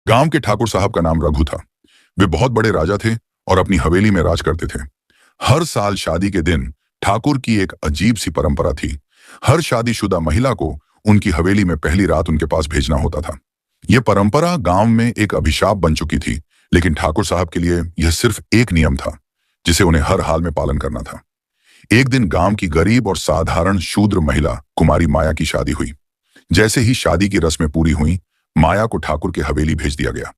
गांव के ठाकुर साहब का नाम रघु था। वे बहुत बड़े राजा थे और अपनी हवेली में राज करते थे। हर साल शादी के दिन ठाकुर की एक अजीब सी परंपरा थी। हर शादीशुदा महिला को उनकी हवेली में पहली रात उनके पास भेजना होता था। यह परंपरा गांव में एक अभिशाप बन चुकी थी, लेकिन ठाकुर साहब के लिए यह सिर्फ एक नियम था जिसे उन्हें हर हाल में पालन करना था। एक दिन गांव की गरीब और साधारण शूद्र महिला कुमारी माया की शादी हुई। जैसे ही शादी की रस्में पूरी हुई, माया को ठाकुर के हवेली भेज दिया गया।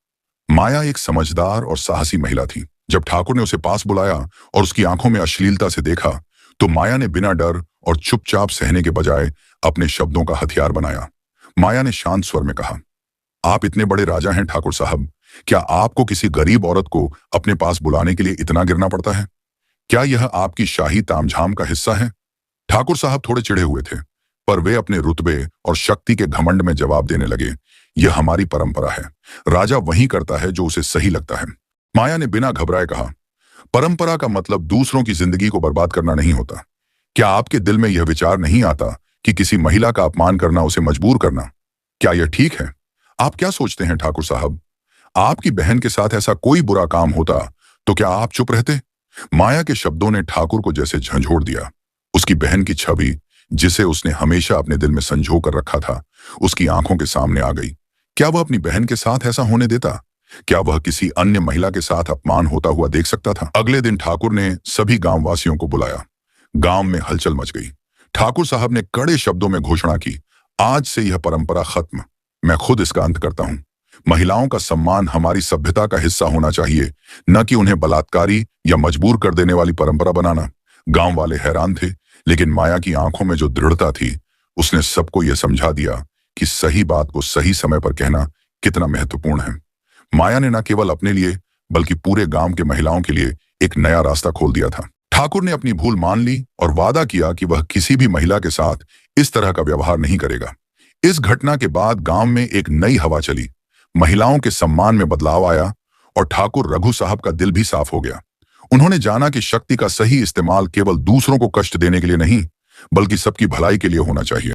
माया एक समझदार और साहसी महिला थी। जब ठाकुर ने उसे पास बुलाया और उसकी आंखों में अश्लीलता से देखा, तो माया ने बिना डर और चुपचाप सहने के बजाय अपने शब्दों का हथियार बनाया। माया ने शांत स्वर में कहा, आप इतने बड़े राजा हैं ठाकुर साहब, क्या आपको किसी गरीब औरत को अपने पास बुलाने के लिए इतना गिरना पड़ता है? क्या यह आपकी शाही तामझाम का हिस्सा है? ठाकुर साहब थोड़े चिढ़े हुए थे, पर वे अपने रुतबे और शक्ति के घमंड में जवाब देने लगे, यह हमारी परंपरा है। राजा वही करता है जो उसे सही लगता है। माया ने बिना घबराए कहा, परंपरा का मतलब दूसरों की जिंदगी को बर्बाद करना नहीं होता। क्या आपके दिल में यह विचार नहीं आता कि किसी महिला का अपमान करना उसे मजबूर करना? क्या यह ठीक है? आप क्या सोचते हैं ठाकुर साहब? आपकी बहन के साथ ऐसा कोई बुरा काम होता तो क्या आप चुप रहते? माया के शब्दों ने ठाकुर को जैसे झंझोड़ दिया। उसकी बहन की छवि, जिसे उसने हमेशा अपने दिल में संजो कर रखा था, उसकी आंखों के सामने आ गई। क्या वह अपनी बहन के साथ ऐसा होने देता? क्या वह किसी अन्य महिला के साथ अपमान होता हुआ देख सकता था? अगले दिन ठाकुर ने सभी गांववासियों को बुलाया। गांव में हलचल मच गई। ठाकुर साहब ने कड़े शब्दों में घोषणा की, आज से यह परंपरा खत्म। मैं खुद इसका अंत करता हूं। महिलाओं का सम्मान हमारी सभ्यता का हिस्सा होना चाहिए, न कि उन्हें बलात्कारी या मजबूर कर देने वाली परंपरा बनाना। गांव वाले हैरान थे, लेकिन माया की आंखों में जो दृढ़ता थी, उसने सबको यह समझा दिया कि सही बात को सही समय पर कहना कितना महत्वपूर्ण है। माया ने न केवल अपने लिए बल्कि पूरे गांव के महिलाओं के लिए एक नया रास्ता खोल दिया था। ठाकुर ने अपनी भूल मान ली और वादा किया कि वह किसी भी महिला के साथ इस तरह का व्यवहार नहीं करेगा। इस घटना के बाद गांव में एक नई हवा चली। महिलाओं के सम्मान में बदलाव आया और ठाकुर रघु साहब का दिल भी साफ हो गया। उन्होंने जाना कि शक्ति का सही इस्तेमाल केवल दूसरों को कष्ट देने के लिए नहीं, बल्कि सबकी भलाई के लिए होना चाहिए।